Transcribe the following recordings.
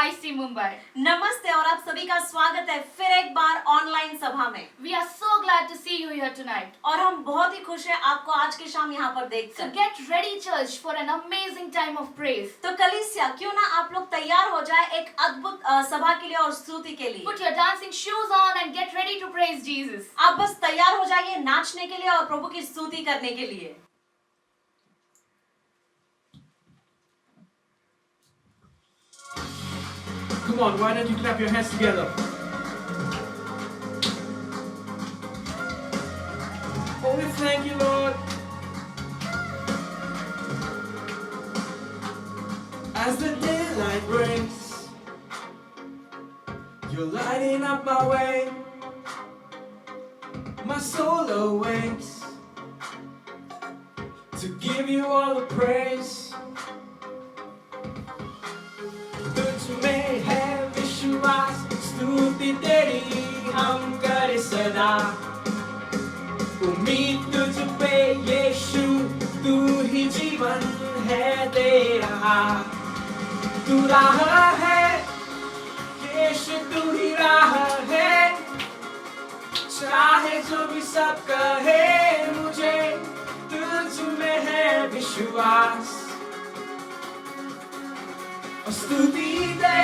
YC Mumbai. नमस्ते और आप सभी का स्वागत है फिर एक बार ऑनलाइन सभा में। We are so glad to see you here tonight. और हम बहुत ही खुश हैं आपको आज की शाम यहाँ पर So देखकर। get ready, church, for an amazing time of praise. तो कलीसिया क्यों ना आप लोग तैयार हो जाए एक अद्भुत सभा के लिए और स्तुति के लिए। Put your dancing shoes on and get ready to praise Jesus. आप बस तैयार हो जाइए नाचने के लिए और प्रभु की स्तुति करने के लिए। Come on, why don't you clap your hands together? Oh, we thank you, Lord. As the daylight breaks, you're lighting up my way. My soul awakes to give you all the praise. तुझ में है विश्वास, स्तुति तेरी हम करे सदा। उम्मीद तुझ पे यीशु, तू ही जीवन है दे रहा। तू राह है यीशु, तू ही राह है। चाहे जो भी सब कहे मुझे, तुझ में है विश्वास। स्तुति दे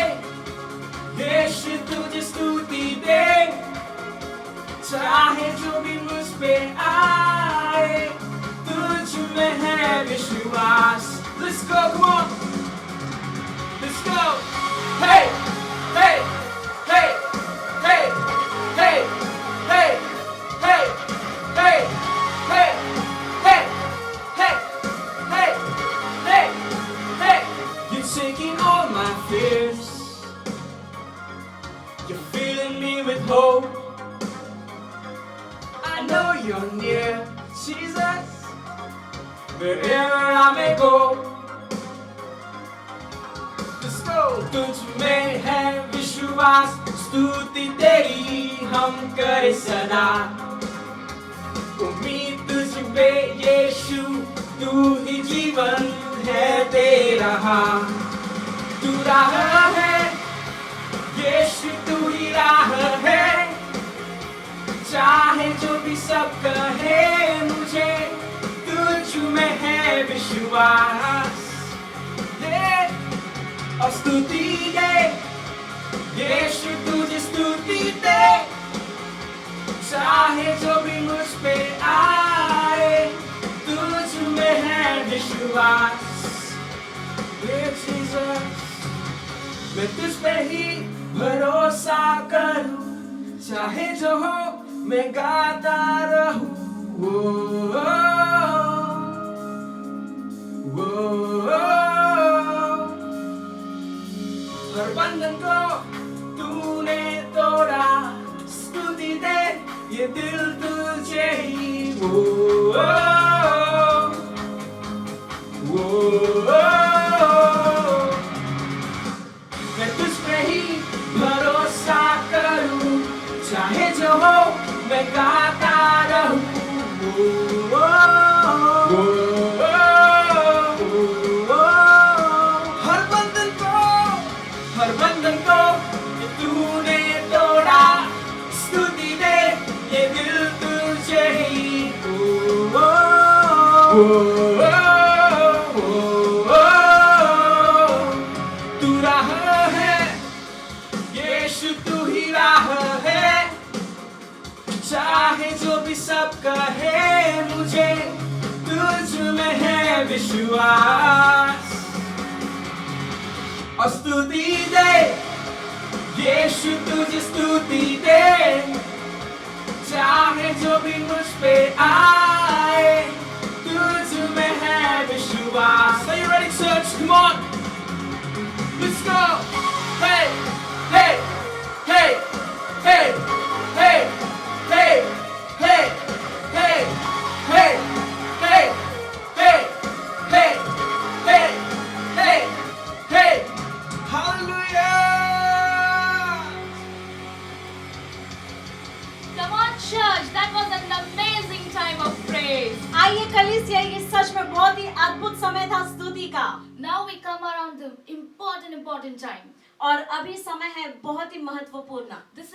यीशु, तुझे स्तुति दे। चाहे जो भी मुझ पे आए, तुझ में है विश्वास। Let's go, come on. Let's go. Hey, hey, hey, hey, hey, hey, hey, hey, hey, hey, hey, hey, hey, hey. You're taking all my fears. You're filling me with hope. I know you're near, Jesus, wherever I may go. Let's go. तुझ में है विश्वास, स्तुति तेरी हम करे सदा। उम्मीद तुझ पे यीशु, तू ही जीवन है दे रहा। तू राह है यीशु, तू ही राह है। चाहे जो भी सब कहे मुझे, तुझ में है विश्वास। दे और स्तुति दे यीशु, तुझे स्तुति दे। चाहे जो भी मुझ पे आए, तुझ में है विश्वास। Jesus, मैं तुझ पे ही भरोसा करूं। चाहे जो हो मैं गाता रहूं। हर बंधन को तूने तोड़ा, स्तुति दे ये दिल तुझे ही। मैं तुझ पे ही भरोसा करूं। चाहे जो हो मैं गाता रहूं। हर बंधन को ये तूने तोड़ा, स्तुति दे ये दिल तुझे ही। तू राह है यीशु, तू ही राह है। चाहे जो भी सब कहे मुझे, तुझ में है विश्वास। और स्तुति दे यीशु, तुझे स्तुति दे। चाहे जो भी मुझ पे आए, तुझ में है विश्वास। Are you ready, church? Come on. Let's go. Hey, hey, hey, hey, hey, hey, hey, hey, hey, hey, hey, hey, hey, hey, hey. Hallelujah. Come on, church, that was an amazing time of praise. आइए कलीसिया, ये सच में बहुत ही अद्भुत समय था स्तुति का। Now we come around the important time. और अभी समय है बहुत ही महत्वपूर्ण। This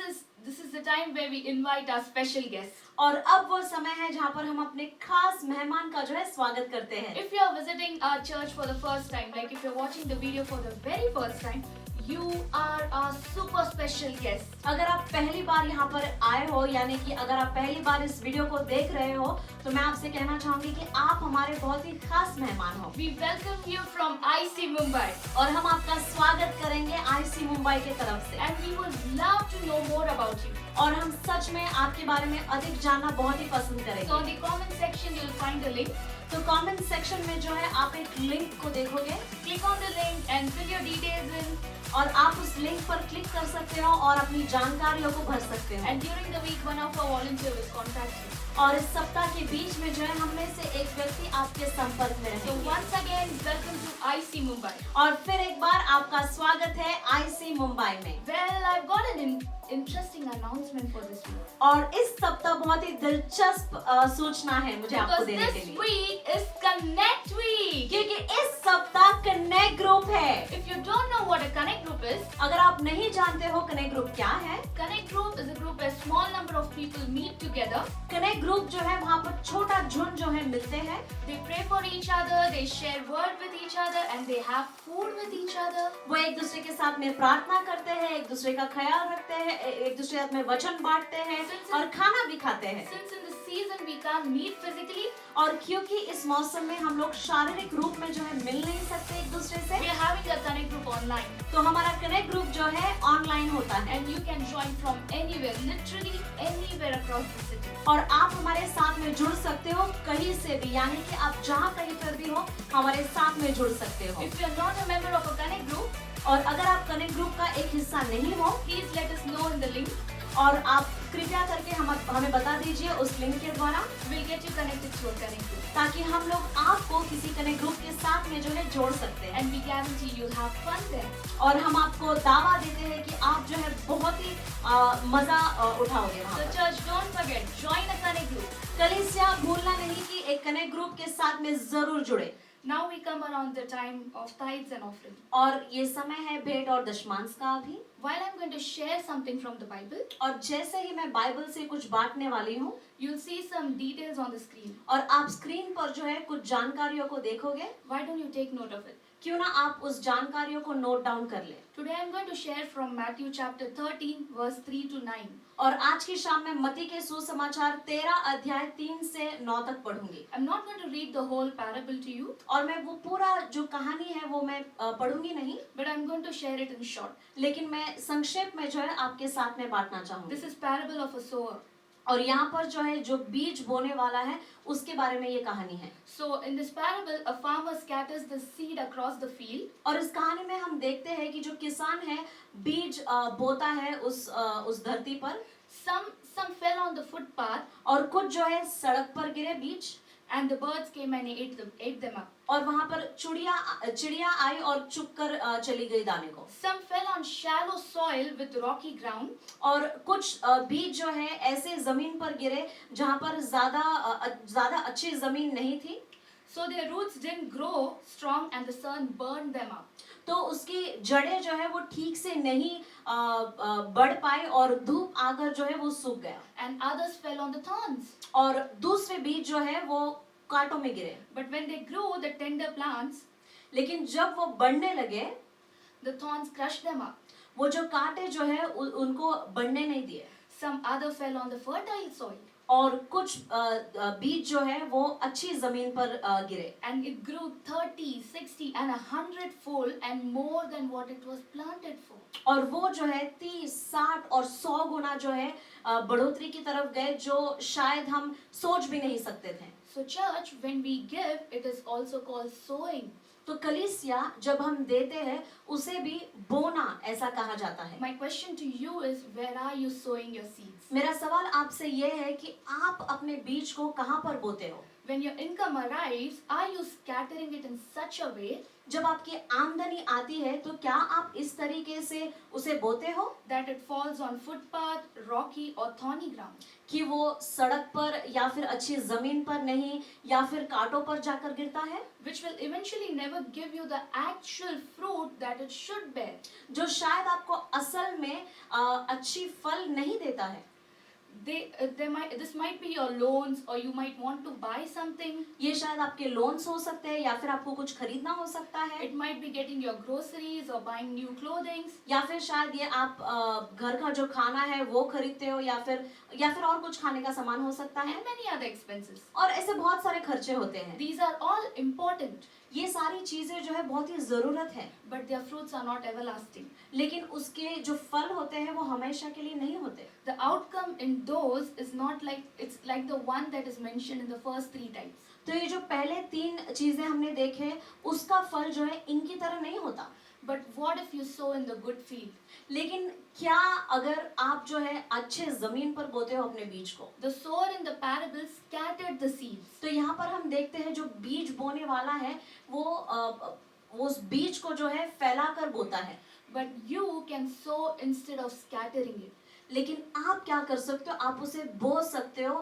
is the time where we invite our special guests. और अब वो समय है जहाँ पर हम अपने खास मेहमान का जो है स्वागत करते हैं। If you are visiting our church for the first time, like if you're watching the video for the very first time, you are our super special guest. अगर आप पहली बार यहाँ पर आए हो, यानी कि अगर आप पहली बार इस वीडियो को देख रहे हो, तो मैं आपसे कहना चाहूंगी कि आप हमारे बहुत ही खास मेहमान हो। We welcome you from IC Mumbai. और हम आपका स्वागत करेंगे IC मुंबई की तरफ से। And we would love to know more about you. और हम सच में आपके बारे में अधिक जानना बहुत ही पसंद So करेंगे। in the comment section you'll find the link. तो कमेंट सेक्शन में जो है आप एक लिंक को देखोगे Click on the link and fill your details in. और आप उस लिंक पर क्लिक कर सकते हो और अपनी जानकारियों को भर सकते हो। And during the week, one of our volunteers will contact you. और इस सप्ताह के बीच में जो है हम में से एक व्यक्ति आपके संपर्क में So रहेंगे। once again, welcome to IC Mumbai. और फिर एक बार आपका स्वागत है IC मुंबई में। Well, I've got an interesting announcement for this week. और इस सप्ताह बहुत ही दिलचस्प सूचना है मुझे आपको Because देने के this लिए, week is Connect Week. क्योंकि इस सप्ताह कनेक्ट ग्रुप है। If you don't know what a Connect group is, अगर आप नहीं जानते हो कनेक्ट ग्रुप क्या है, Connect group is a group where small number of people meet together. Connect group जो है वहाँ पर छोटा झुंड जो है मिलते हैं। They pray for each other, they share word with each other, and they have food with each other. वो एक दूसरे के साथ में प्रार्थना करते हैं, एक दूसरे का ख्याल रखते हैं, एक दूसरे के साथ में वचन बांटते हैं और खाना भी खाते हैं। Since in this season we can't meet physically, और क्योंकि इस मौसम में हम लोग शारीरिक रूप में जो है मिल नहीं सकते एक दूसरे से, we are having a Connect group online. तो हमारा कनेक्ट ग्रुप जो है ऑनलाइन होता है। And you can join from anywhere, literally anywhere across the city. और आप हमारे साथ में जुड़ सकते हो कहीं से भी, यानी कि आप जहाँ कहीं पर भी हो हमारे साथ में जुड़ सकते हो। If you are not a member of a Connect group, और अगर आप कनेक्ट ग्रुप का एक हिस्सा नहीं हो, please let us know in the link. और आप कृपया करके हमें बता दीजिए उस लिंक के द्वारा, We'll get you connected to a Connect group. ताकि हम लोग आपको किसी कनेक्ट ग्रुप के साथ में जो है जोड़ सकते हैं। And we guarantee you'll have fun there. और हम आपको दावा देते हैं कि आप जो है बहुत ही मजा उठाओगे वहाँ So पर। church, don't forget, join a Connect group. कलीसिया भूलना नहीं कि एक कनेक्ट ग्रुप के साथ में जरूर जुड़े। Now we come around the time of tithes and offering. और ये समय है भेंट और दशमांश का भी। While I'm going to share something from the Bible, और जैसे ही मैं बाइबल से कुछ बांटने वाली हूँ, you'll see some details on the screen. और आप स्क्रीन पर जो है कुछ जानकारियों को देखोगे, Why don't you take note of it? क्यों ना आप उस जानकारियों को नोट डाउन कर ले। Today I'm going to share from Matthew chapter 13 verse 3 to 9. और आज की शाम में मत्ती के सुसमाचार 13 अध्याय 3 से 9 तक पढ़ूंगी। I'm not going to read the whole parable to you, और मैं वो पूरा जो कहानी है वो मैं पढ़ूंगी नहीं, but I'm going to share it in short. लेकिन मैं संक्षेप में जो है आपके साथ में बांटना चाहूंगी। This is parable of a sower. और यहाँ पर जो है जो बीज बोने वाला है उसके बारे में ये कहानी है। So in this parable, a farmer scatters the seed across the field. और इस कहानी में हम देखते हैं कि जो किसान है बीज बोता है उस धरती पर, Some fell on the footpath, और कुछ जो है सड़क पर गिरे बीज, and the birds came and ate them up. और वहाँ पर चिड़िया आई और चुग कर चली गई दाने को। Some fell on shallow soil with rocky ground, और कुछ बीज जो है ऐसे जमीन पर गिरे जहाँ पर ज्यादा अच्छी जमीन नहीं थी, so their roots didn't grow strong and the sun burned them up. तो उसकी जड़ें जो है वो ठीक से नहीं बढ़ पाई और धूप आकर जो है वो सूख गया। And others fell on the thorns. और दूसरे बीज जो है वो कांटों में गिरे, But when they grew, the tender plants, लेकिन जब वो बढ़ने लगे the thorns crushed them up. वो जो कांटे जो है उनको बढ़ने नहीं दिए। Some other fell on the fertile soil, और कुछ बीज जो है वो अच्छी जमीन पर गिरे, and it grew 30, 60 and 100 fold and more than what it was planted for. और वो जो है 30, 60 और 100 गुना जो है बढ़ोतरी की तरफ गए, जो शायद हम सोच भी नहीं सकते थे। So church, when we give, it is also called sowing. तो कलीसिया जब हम देते हैं उसे भी बोना ऐसा कहा जाता है। My question to you is, where are you sowing your seeds? मेरा सवाल आपसे ये है कि आप अपने बीज को कहाँ पर बोते हो? When your income arrives, are you scattering it in such a way जब आपकी आमदनी आती है तो क्या आप इस तरीके से उसे बोते हो that it falls on footpath, rocky or thorny ground? कि वो सड़क पर या फिर अच्छी जमीन पर नहीं या फिर कांटों पर जाकर गिरता है, Which will eventually never give you the actual fruit that it should bear. जो शायद आपको असल में अच्छी फल नहीं देता है। This might be your loans, or you might want to buy something. ये शायद आपके लोन्स हो सकते हैं या फिर आपको कुछ खरीदना हो सकता है, It might be getting your groceries or buying new clothing. या फिर शायद ये आप घर का जो खाना है वो खरीदते हो या फिर और कुछ खाने का सामान हो सकता है, And many other expenses. और ऐसे बहुत सारे खर्चे होते हैं। These are all important, ये सारी चीजें जो है बहुत ही जरूरत है, but their fruits are not everlasting. लेकिन उसके जो फल होते हैं वो हमेशा के लिए नहीं होते। The outcome in those is not like, it's like the one that is mentioned in the first 3 types. तो ये जो पहले 3 चीजें हमने देखे उसका फल जो है इनकी तरह नहीं होता। But what if you sow in the good field? लेकिन क्या अगर आप जो है अच्छे जमीन पर बोते हो अपने बीज को? The sower in the parable scattered the seeds. तो यहाँ पर हम देखते हैं जो बीज बोने वाला है वो उस बीज को जो है फैलाकर बोता है। But you can sow instead of scattering it. लेकिन आप क्या कर सकते हो, आप उसे बो सकते हो,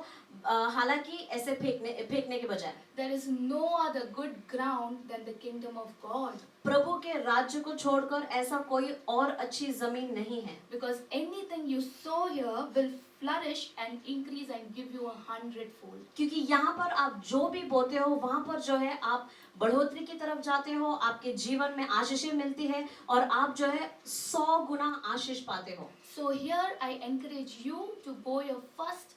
हालांकि ऐसे फेंकने के बजाय। There is no other good ground than the kingdom of God. प्रभु के राज्य को छोड़कर ऐसा कोई और अच्छी जमीन नहीं है, Because anything you sow here will flourish and increase and give you 100-fold. क्योंकि यहाँ पर आप जो भी बोते हो वहाँ पर जो है आप बढ़ोतरी की तरफ जाते हो, आपके जीवन में आशीषें मिलती है और आप जो है 100 गुना आशीष पाते हो। So here I encourage you to bow your first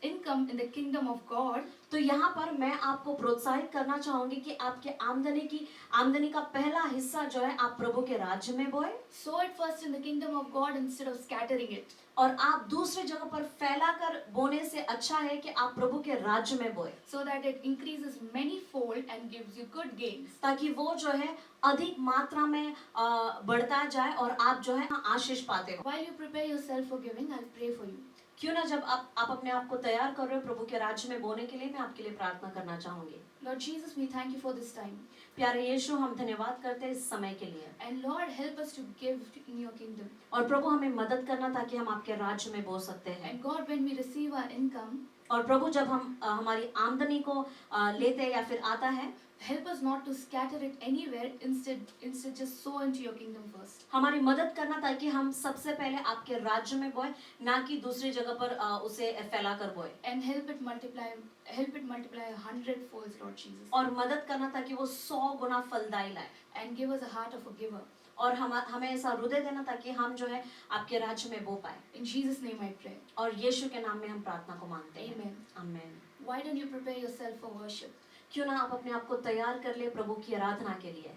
income in the kingdom of God. तो यहाँ पर मैं आपको प्रोत्साहित करना चाहूंगी कि आपके आमदनी का पहला हिस्सा जो है आप प्रभु के राज्य में बोए, Sow it first in the kingdom of God instead of scattering it. और आप दूसरी जगह पर फैलाकर बोने से अच्छा है कि आप प्रभु के राज्य में बोए, So that it increases many-fold and gives you good gains. ताकि वो जो है अधिक मात्रा में बढ़ता जाए और आप जो है आशीष पाते हो। While you prepare yourself for giving, I'll pray for you. क्यों ना जब आप अपने आप को तैयार कर रहे हो प्रभु के राज्य में बोने के लिए, मैं आपके लिए प्रार्थना करना चाहूंगी। Lord Jesus, we thank you for this time. प्यारे यीशु, हम धन्यवाद करते हैं इस समय के लिए, And Lord, help us to give in your kingdom. और प्रभु हमें मदद करना ताकि हम आपके राज्य में बो सकते हैं। And God, when we receive our income, और प्रभु जब हम हमारी आमदनी को लेते हैं या फिर आता है, help us not to scatter it anywhere. Instead just sow into your kingdom first. हमारी मदद करना ताकि हम सबसे पहले आपके राज्य में बोए, ना कि दूसरी जगह पर उसे फैला कर बोए। And help it multiply 100-fold, Lord Jesus. और मदद करना ताकि वो 100 गुना फलदायी लाए। And give us a heart of a giver. और हमें ऐसा हृदय देना ताकि हम जो है आपके राज्य में बो पाए। In Jesus' name I pray. और यीशु के नाम में हम प्रार्थना को मांगते हैं। Amen. आमीन। Why don't you prepare yourself for worship? क्यों ना आप अपने आप को तैयार कर ले प्रभु की आराधना के लिए।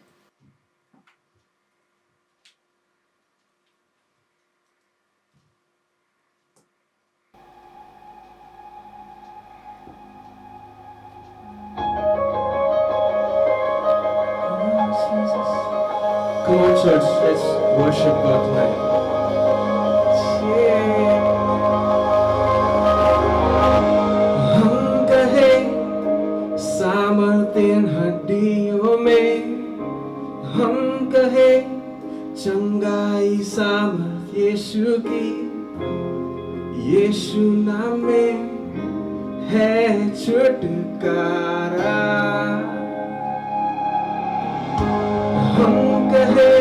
Come on, church, let's worship God tonight. Yeah. हम कहे सामर्थ्य हड्डियों में, हम कहे चंगाई सामर्थ्य यीशु की, यीशु नाम में है छुटकारा। हम कहे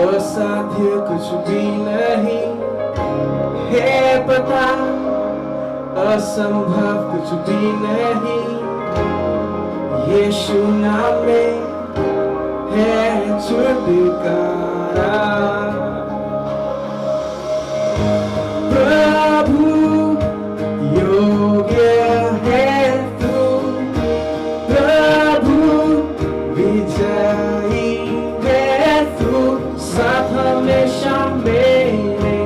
असाध्य कुछ भी नहीं है पता, असंभव कुछ भी नहीं, यीशु नाम में है छुटकारा। प्रभु योग्य है तू, प्रभु विजयी है तू, साथ हमेशा मेरे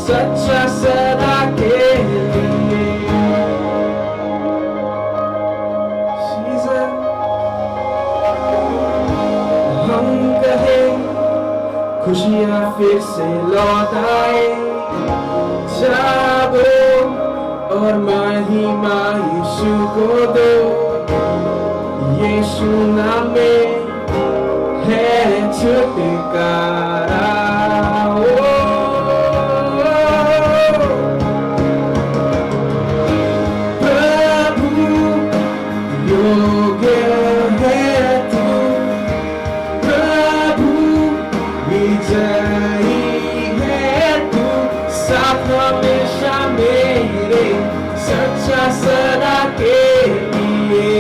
सच्चा सदा के लिए। हम कहे खुशियाँ फिर से लौट आए, जागो और महिमा यीशु को दो, यीशु नाम में है छुटकारा। प्रभु योग्य है तू, प्रभु विजयी है तू, साथ हमेशा मेरे, सच्चा सदा के लिए।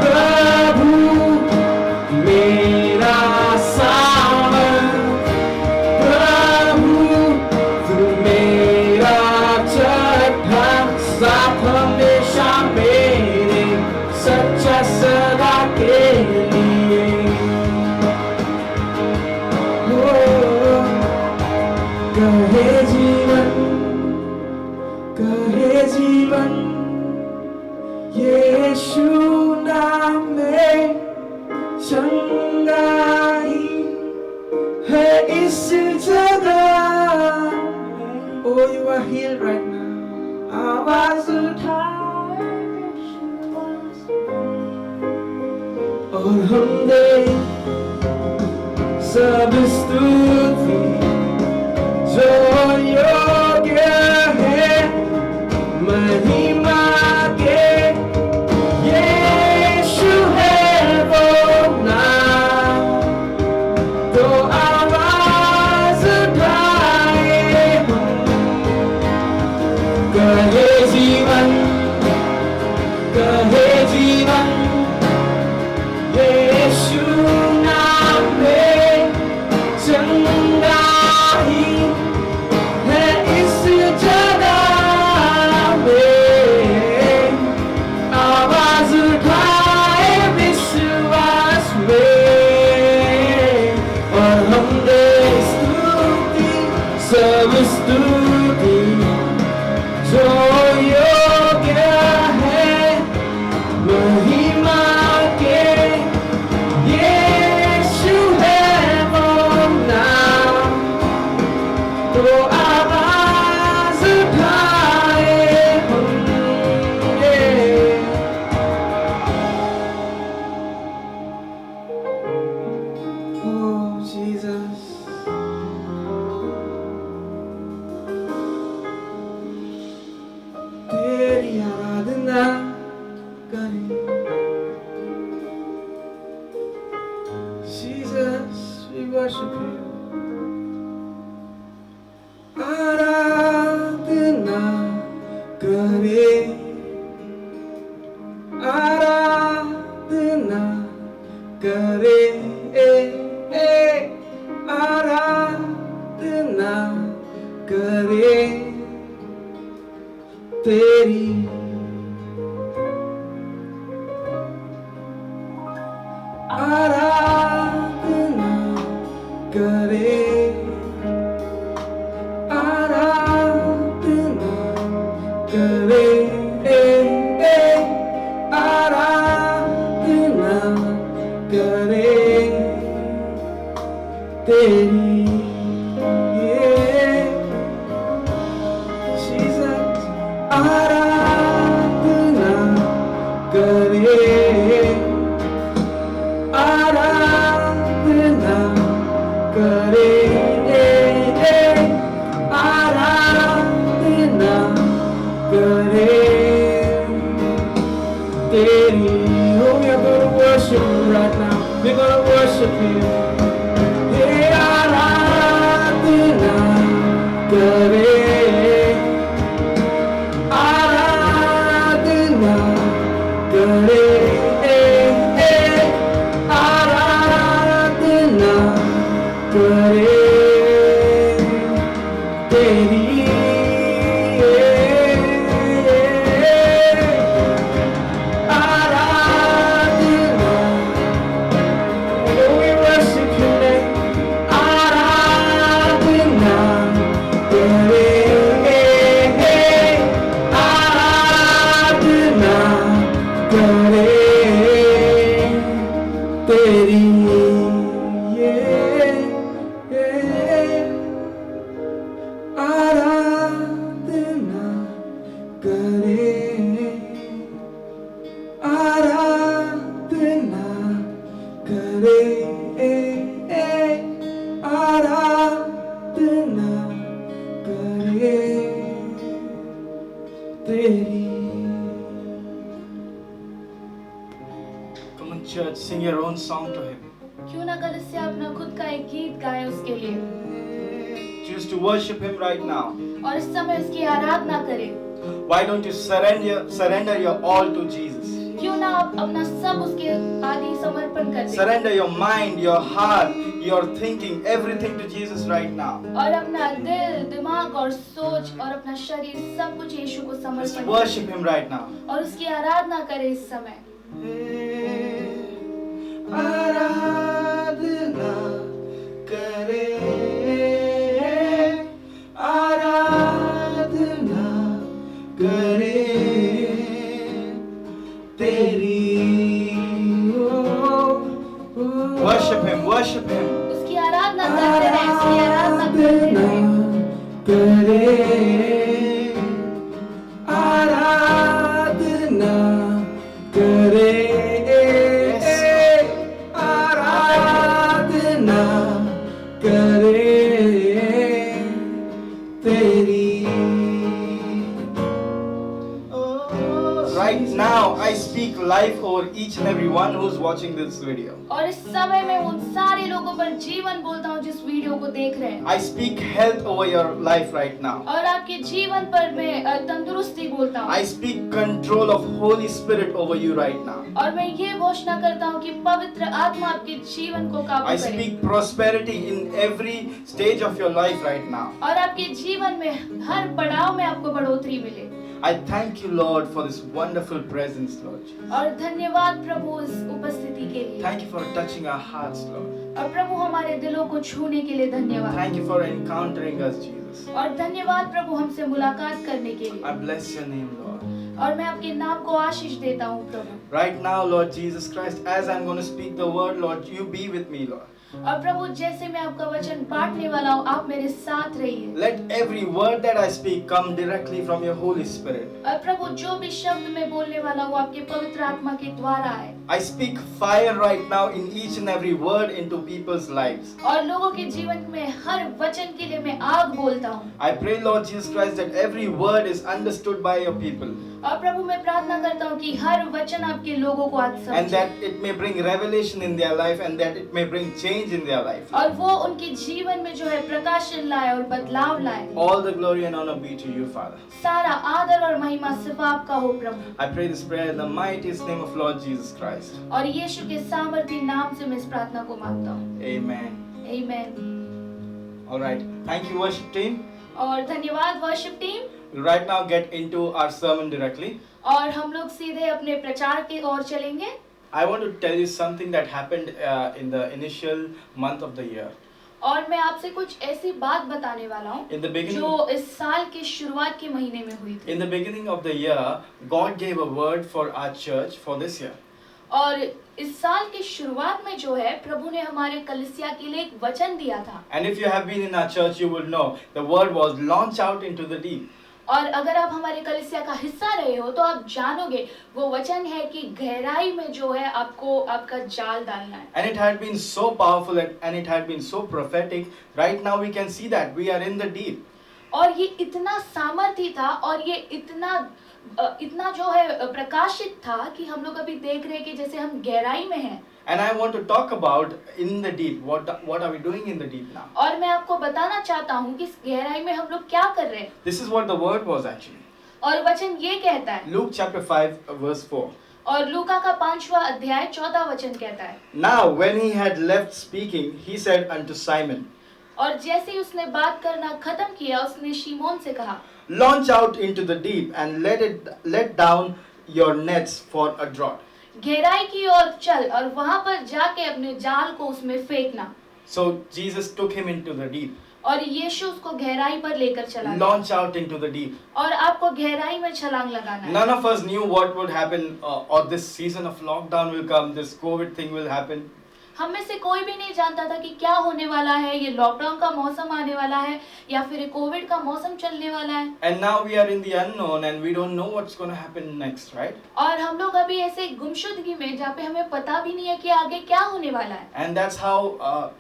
प्रभु मेरा सावन, प्रभु तू मेरा चट्टान, साथ हमेशा मेरे, सच्चा सदा के लिए। कहे जीवन, कहे जीवन, यीशु नाम में चंगाई है इस जगह। Oh, you are healed right now. आवाज उठाए और हम दे सब स्तुति जो योग्य है महिमा के। यीशु है वो नाम, तो आवाज उठाए हम। कहे जीवन, कहे जीवन, यीशु नाम में चंगाई है इस जगह में। आवाज उठाए विश्वास में और हम दे स्तुति, सब स्तुति जो योग्य है महिमा के। यीशु है वो नाम, तो आवाज उठाए हम। Oh Jesus, तेरी आराधना करें। Jesus, we worship you. आराधना करे, आराधना करे, आराधना करे तेरी। आराधना करे, आराधना करे, आराधना करे तेरी। Jesus, आराधना करे, आराधना करे तेरी. Come on, church, sing your own song to Him. क्यों ना कलीसिया अपना खुद का एक गीत गाए उसके लिए Choose to worship Him right now. और इस समय उसकी आराधना करें. Why don't you surrender your all to Jesus? क्यों ना आप अपना सब उसके आगे समर्पण कर दें Surrender your mind, your heart, your thinking, everything to Jesus right now. और अपना दिल, दिमाग और सोच और अपना शरीर सब कुछ यीशु को Just समर्पण worship करें Him right now. और उसकी आराधना करें इस समय. आराधना करे, आराधना करे तेरी. Worship Him, worship Him. उसकी आराधना करते रहें, उसकी आराधना करते रहें. करे, आराधना करे, आराधना करे तेरी. Right now, I speak life over each and every one who's watching this video. और इस समय मैं उन सारे लोगों पर जीवन बोलता हूँ जिस वीडियो को देख रहे हैं. I speak health over your life right now. और आपके जीवन पर मैं तंदुरुस्ती बोलता हूँ. I speak control of Holy Spirit over you right now. और मैं ये घोषणा करता हूँ कि पवित्र आत्मा आपके जीवन को काबू I करे. speak prosperity in every stage of your life right now. और आपके जीवन में हर पड़ाव में आपको बढ़ोतरी मिले. I thank you, Lord, for this wonderful presence, Lord Jesus. और धन्यवाद प्रभु इस उपस्थिति के लिए. Thank you for touching our hearts, Lord. और प्रभु हमारे दिलों को छूने के लिए धन्यवाद. Thank you for encountering us, Jesus. और धन्यवाद प्रभु हमसे मुलाकात करने के लिए. I bless your name, Lord. और मैं आपके नाम को आशीष देता हूँ प्रभु. Right now, Lord Jesus Christ, as I'm going to speak the word, Lord, you be with me, Lord. और प्रभु जैसे मैं आपका वचन बांटने वाला हूँ आप मेरे साथ रहिए. Let every word that I speak come directly from your Holy Spirit. और प्रभु जो भी शब्द मैं बोलने वाला हूँ आपके पवित्र आत्मा के द्वारा है. I speak fire right now in each and every word into people's lives. और लोगों के जीवन में हर वचन के लिए मैं आग बोलता हूँ. I pray, Lord Jesus Christ, that every word is understood by your people. और प्रभु मैं प्रार्थना करता हूँ कि हर वचन आपके लोगों को आज And समझे. that it may bring revelation in their life and that it may bring change in their life. और वो उनके जीवन में जो है प्रकाशन लाए और बदलाव लाए. All the glory and honor be to you, Father. सारा आदर और महिमा सिर्फ आपका हो प्रभु. I pray this prayer in the mightiest name of Lord Jesus Christ. और यीशु के सामर्थी नाम से मैं इस प्रार्थना को मांगता हूँ. Amen. आमीन. All right. Thank you, worship team. और धन्यवाद worship team. We'll right now get into our sermon directly. और हम लोग सीधे अपने प्रचार की ओर चलेंगे. I want to tell you something that happened in the initial month of the year. और मैं आपसे कुछ ऐसी बात बताने वाला हूँ In the beginning, जो इस साल के शुरुआत के महीने में हुई थी. in the beginning of the year, God gave a word for our church for this year. और इस साल के शुरुआत में जो है प्रभु ने हमारे कलीसिया के लिए एक वचन दिया था. And if you have been in our church, you will know the word was launch out into the deep. और अगर आप हमारे कलीसिया का हिस्सा रहे हो तो आप जानोगे वो वचन है कि गहराई में जो है आपको आपका जाल डालना है. And it had been so powerful and it had been so prophetic. Right now we can see that we are in the deep. और ये इतना सामर्थी था और ये इतना जो है प्रकाशित था कि हम लोग अभी देख रहे हैं कि जैसे हम गहराई में हैं. And I want to talk about in the deep. What are we doing in the deep now? और मैं आपको बताना चाहता हूँ कि इस गहराई में हम लोग क्या कर रहे हैं. This is what the word was actually. और वचन ये कहता है. Luke chapter 5 verse 4. और लूका का 5वां अध्याय 14वां वचन कहता है. Now when he had left speaking, he said unto Simon, और जैसे ही उसने बात करना खत्म किया उसने शिमोन से कहा, launch out into the deep and let down your nets for a draught. गहराई की ओर चल और वहां पर जाके अपने जाल को उसमें फेंकना. So Jesus took him into the deep. और यीशु उसको गहराई पर लेकर चला गया. Launch out into the deep. और आपको गहराई में छलांग लगाना है. None of us knew what would happen or this season of lockdown will come, this COVID thing will happen. हम में से कोई भी नहीं जानता था कि क्या होने वाला है, ये लॉकडाउन का मौसम आने वाला है या फिर कोविड का मौसम चलने वाला है. And now we are in the unknown and we don't know what's going to happen next, right? और हम लोग अभी ऐसे गुमशुदगी में जहाँ पे हमें पता भी नहीं है कि आगे क्या होने वाला है. And that's how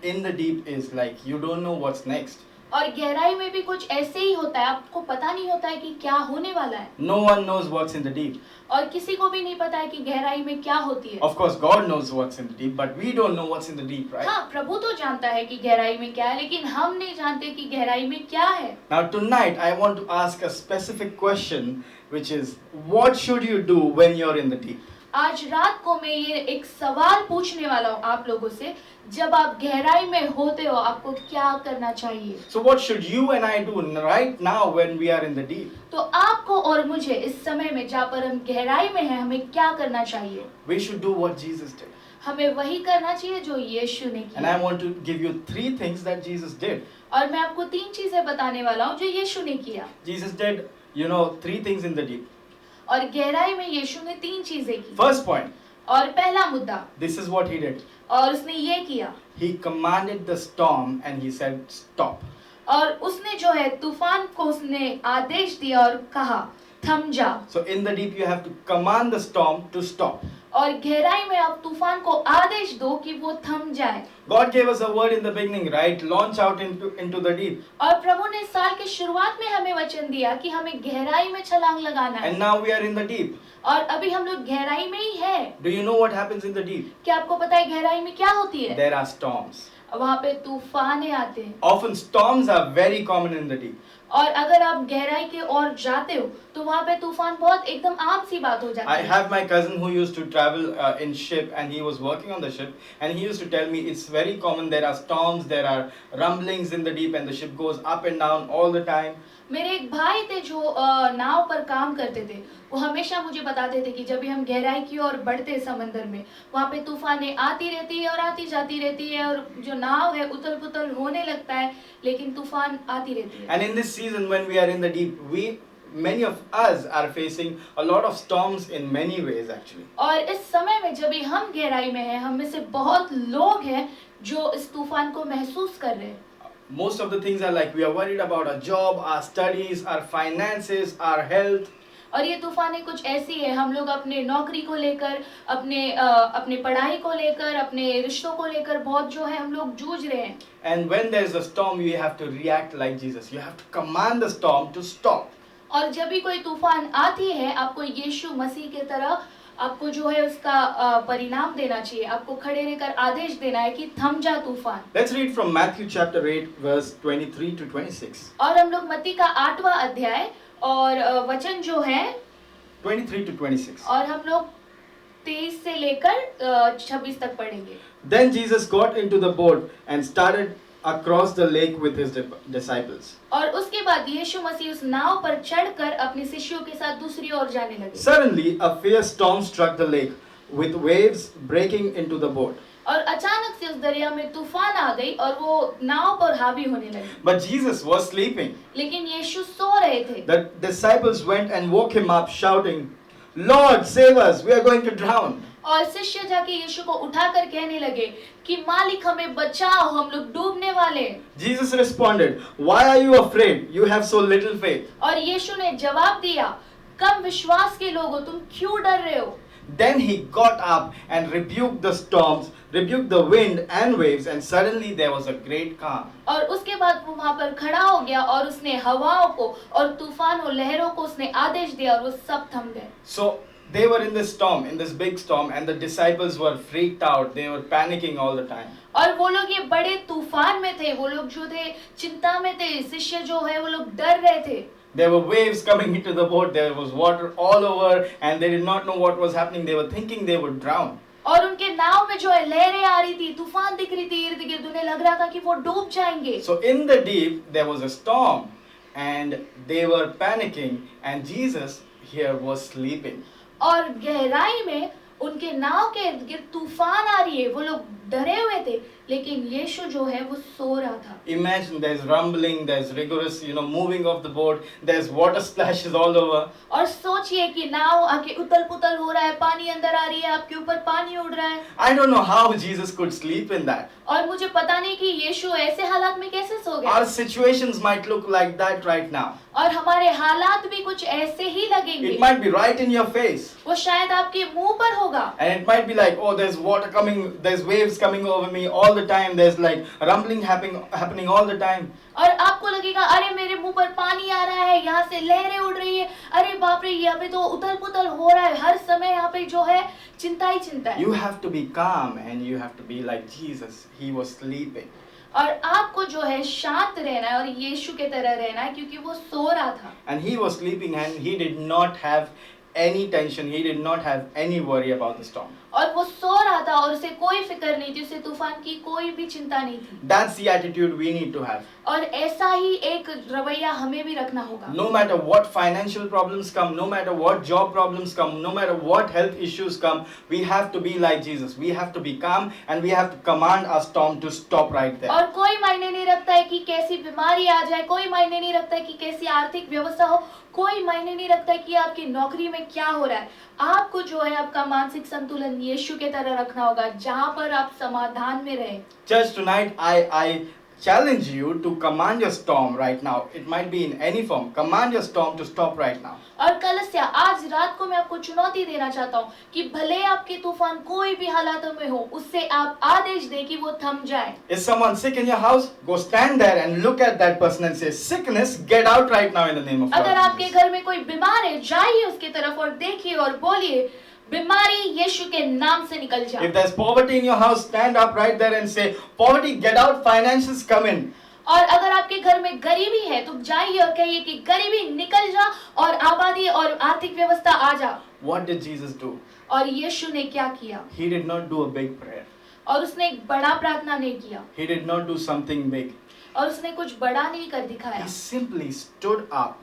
in the deep is like you don't know what's next. और गहराई में भी कुछ ऐसे ही होता है, आपको पता नहीं होता है कि क्या होने वाला है, No one knows what's in the deep. और किसी को भी नहीं पता है कि गहराई में क्या होती है। Of course, God knows what's in the deep, but we don't know what's in the deep, right? हाँ, प्रभु तो जानता है कि गहराई में क्या है, लेकिन हम नहीं जानते कि गहराई में क्या है। Now, tonight, I want to ask a specific question, which is, what should you do when you're in the deep? आज रात को मैं ये एक सवाल पूछने वाला हूँ आप लोगों से, जब आप गहराई में होते हो आपको क्या करना चाहिए। So, what should you and I do right now when we are in the deep? तो आपको और मुझे इस समय में जहाँ पर हम गहराई में हैं, हमें क्या करना चाहिए? We should do what Jesus did. हमें वही करना चाहिए जो यीशु ने And I किया। want to give you 3 things that Jesus did. और मैं आपको 3 चीजें बताने वाला हूँ जो यीशु ने किया। Jesus did, 3 things in the deep. और गहराई में यीशु ने 3 चीजें की। First point, और पहला मुद्दा, this is what he did. और उसने ये किया, He commanded the storm and he said, stop. और उसने जो है तूफान को उसने आदेश दिया और कहा थम जा। So in the deep you have to command the storm to stop. और गहराई में आप तूफान को आदेश दो कि वो थम जाए। God gave us a word in the beginning, right? Launch out into the deep. और प्रभु ने साल के शुरुआत में हमें वचन दिया कि हमें गहराई में छलांग लगाना है। And now we are in the deep. और अभी हम लोग गहराई में ही है। Do you know what happens in the deep? क्या आपको पता है गहराई में क्या होती है? There are storms. वहाँ पे तूफाने आते हैं। Often storms are very common in the deep. और अगर आप गहराई के ओर जाते हो तो वहाँ पे तूफान बहुत एकदम आम सी बात हो जाती I है। have my cousin who used to travel in ship, and he was working on the ship, and he used to tell me it's very common. There are storms, there are rumblings in the deep, and the ship goes up and down all the time. मेरे एक भाई थे जो नाव पर काम करते थे, वो हमेशा मुझे बताते थे कि जब भी हम गहराई की ओर बढ़ते हैं समंदर में, वहाँ पे तूफानें आती रहती है और आती जाती रहती है, और जो नाव है उथल पुथल होने लगता है, लेकिन तूफान आती रहती है। And in this season, when we are in the deep, many of us are facing a lot of storms in many ways actually. और इस समय में जब भी हम गहराई में हैं, हम में से बहुत लोग हैं जो इस तूफान को महसूस कर रहे हैं। Most of the things are like we are worried about our job, our studies, our finances, our health. और ये तूफानें कुछ ऐसी है, हम लोग अपने नौकरी को लेकर, अपने पढ़ाई को लेकर, अपने रिश्तों को लेकर बहुत जो है हम लोग जूझ रहे हैं। And when there's a storm, you have to react like Jesus. You have to command the storm to stop. और जब भी कोई तूफान आती है, आपको यीशु मसीह की तरह आपको जो है उसका परिणाम देना चाहिए, आपको खड़े रहकर आदेश देना है कि थम जा तूफान। Let's read from Matthew chapter 8 verse 23 to 26. और हम लोग मत्ती का 8वां अध्याय और वचन जो है 23 to 26. और हम लोग 23 से लेकर 26 तक पढ़ेंगे। Then Jesus got into the boat and started across the lake with his disciples. और उसके बाद यीशु मसीह उस नाव पर चढ़कर अपने शिष्यों के साथ दूसरी ओर जाने लगे। Suddenly, a fierce storm struck the lake, with waves breaking into the boat. और अचानक से उस दरिया में तूफान आ गई और वो नाव पर हावी होने लगी। But Jesus was sleeping. लेकिन यीशु सो रहे थे। The disciples went and woke him up, shouting, "Lord, save us! We are going to drown." और शिष्य जाके यीशु को उठाकर कहने लगे कि मालिक हमें बचाओ, हम लोग डूबने वाले हैं। Jesus responded, "Why are you afraid? You have so little faith." और यीशु ने जवाब दिया, कम विश्वास के लोगो, तुम क्यों डर रहे हो? Then he got up and rebuked the storms, rebuked the wind and waves, and suddenly there was a great calm. और उसके बाद वो वहां पर खड़ा हो गया और उसने हवाओं को और तूफान और लहरों को उसने आदेश दिया और वो सब थम गए। So they were in this storm, in this big storm, and the disciples were freaked out. They were panicking all the time. और वो लोग ये बड़े तूफान में थे, वो लोग जो थे चिंता में थे, शिष्य जो है वो लोग डर रहे थे। There were waves coming into the boat, there was water all over, and they did not know what was happening. They were thinking they would drown. और उनके नाव में जो है लहरें आ रही थी, तूफान दिख रही थी इर्द गिर्द, उन्हें लग रहा था कि वो डूब जाएंगे। So in the deep there was a storm, and they were panicking, and Jesus here was sleeping. और गहराई में उनके नाव के इर्द गिर्द तूफान आ रही है, वो लोग डरे हुए थे, लेकिन यीशु जो है वो सो रहा था। Imagine there's rumbling, there's rigorous, moving of the boat, there's water splashes all over. और सोचिए कि नाव आके उथल पुथल हो रहा है, पानी अंदर आ रही है, आपके ऊपर पानी उड़ रहा है। I don't know how Jesus could sleep in that. और मुझे पता नहीं कि यीशु ऐसे हालात में कैसे सो गए। Our situations might look like that right now. और हमारे हालात भी कुछ ऐसे ही लगेंगे। It might be right in your face. वो शायद आपके मुंह पर होगा। And it might be like, oh, there's water coming, there's waves coming over me all the time. There's like rumbling happening all the time. और आपको लगेगा अरे मेरे मुंह पर पानी आ रहा है, यहाँ से लहरें उड़ रही है, अरे बाप रे यहाँ पे तो उथल पुथल हो रहा है, हर समय यहाँ पे जो है चिंता ही चिंता है। You have to be calm and you have to be like Jesus. He was sleeping. और आपको जो है शांत रहना है और यीशु के तरह रहना है, क्योंकि वो सो रहा था And he was sleeping and he did not have any tension. He did not have any worry about the storm. और वो सो रहा था और उसे कोई फिक्र नहीं थी, उसे तूफान की कोई भी चिंता नहीं थी। That's the attitude we need to have. और ऐसा ही एक रवैया हमें भी रखना होगा। No matter what financial problems come, no matter what job problems come, no matter what health issues come, we have to be like Jesus. We have to be calm and we have to command our storm to stop right there. और कोई मायने नहीं रखता है कि कैसी बीमारी आ जाए, कोई मायने नहीं रखता है कि कैसी आर्थिक व्यवस्था हो, कोई मायने नहीं रखता है कि आपकी नौकरी में क्या हो रहा है। आपको जो है आपका मानसिक संतुलन यीशु के तरह रखना होगा, जहाँ पर आप समाधान में रहें। Church, tonight I challenge you to command your storm right now. It might be in any form. Command your storm to stop right now. और कलस्या आज रात को मैं आपको चुनौती देना चाहता हूँ कि भले आपके तूफान कोई भी हालातों में हो, उससे आप आदेश दें कि वो थम जाए। Is someone sick in your house? Go stand there and look at that person and say, "Sickness, get out right now in the name of अगर God." आपके घर में कोई बीमार है, जाइए उसके तरफ और देखिए और बोलिए, बीमारी यीशु के नाम से निकल जा। If there's poverty in your house, stand up right there and say, "Poverty, get out, finances come in." और अगर आपके घर में गरीबी है तो जाइए और कहिए कि गरीबी निकल जा और आबादी और आर्थिक व्यवस्था आ जा। What did Jesus do? और यीशु ने क्या किया? He did not do a big prayer. और उसने एक बड़ा प्रार्थना नहीं किया He did not do something big. और उसने कुछ बड़ा नहीं कर दिखाया। He simply stood up,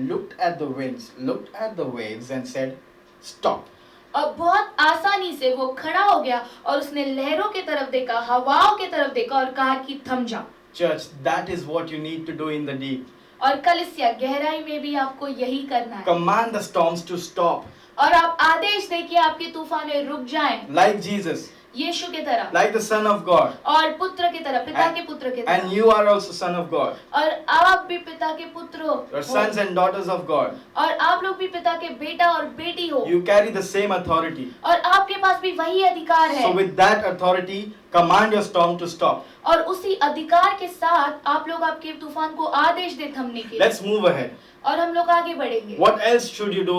looked at the winds, looked at the waves and said, "Stop." और बहुत आसानी से वो खड़ा हो गया और उसने लहरों की तरफ देखा, हवाओं की तरफ देखा और कहा कि थम जा। Church, that is what you need to do in the deep. और कलिसिया गहराई में भी आपको यही करना है। Command the storms to stop. और आप आदेश दें कि आपके तूफानें रुक जाएं, Like Jesus, यीशु की तरह like the Son of God. और पुत्र की तरह, पिता के पुत्र की And तरह। you are also Son of God. और आप भी पिता के पुत्र हो You're sons and daughters of God. और आप लोग भी पिता के बेटा और बेटी हो You carry the same authority. और आपके पास भी वही अधिकार है। So with that authority, command your storm to stop. और उसी अधिकार के साथ आप लोग आपके तूफान को आदेश दे थमने के लिए। Let's move ahead. और हम लोग आगे बढ़ेंगे। What else should you do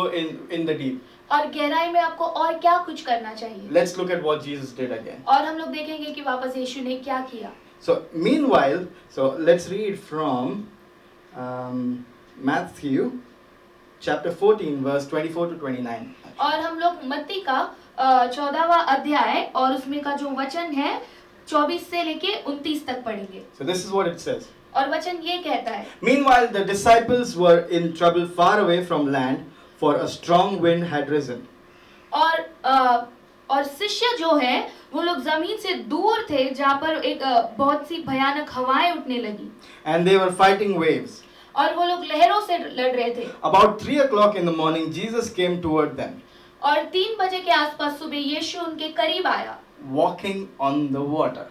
in the deep? और गहराई में आपको और क्या कुछ करना चाहिए? Let's look at what Jesus did again. और हम लोग देखेंगे कि वापस यीशु ने क्या किया। So meanwhile, so let's read from Matthew chapter 14 verse 24 to 29. और हम लोग मत्ती का 14वां अध्याय और उसमें का जो वचन है 24 से लेके 29 तक पढ़ेंगे। So this is what it says. और वचन ये कहता है, Meanwhile, the disciples were in trouble far away from land, for a strong wind had risen. और शिष्य जो है वो लोग जमीन से दूर थे जहाँ पर एक बहुत सी भयानक हवाएं उठने लगी And they were fighting waves. और वो लोग लहरों से लड़ रहे थे। About 3 o'clock in the morning, Jesus came toward them, और 3 बजे के आसपास सुबह यीशु उनके करीब आया walking on the water.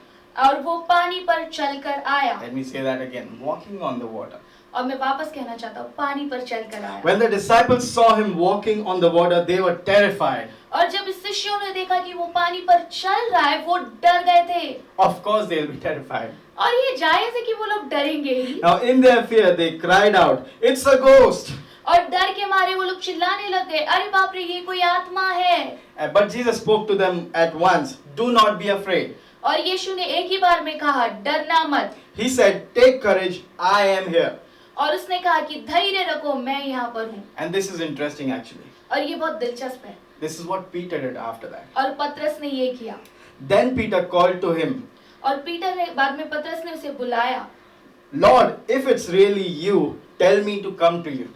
और वो पानी पर चलकर आया। Let me say that again, walking on the water. और मैं वापस कहना चाहता हूँ, पानी पर चलकर आया। When the disciples saw him walking on the water, they were terrified. और जब शिष्यों ने देखा कि वो पानी पर चल रहा है, वो डर गए थे। Of course, they'll be terrified. और ये जायज है कि वो लोग डरेंगे ही। Now, in their fear, they cried out, "It's a ghost!" और डर के मारे वो लोग चिल्लाने लग गए, अरे बाप रे, ये कोई आत्मा है। But Jesus spoke to them at once, "Do not be afraid." और यीशु ने एक ही बार में कहा, डरना मत। He said, "Take courage, I am here." और उसने कहा कि धैर्य रखो, मैं यहाँ पर हूँ। And this is interesting actually. और ये बहुत दिलचस्प है। This is what Peter did after that. और पतरस ने ये किया। Then Peter called to him, और पीटर ने बाद में पतरस ने उसे बुलाया। "Lord, if it's really you, tell me to come to you."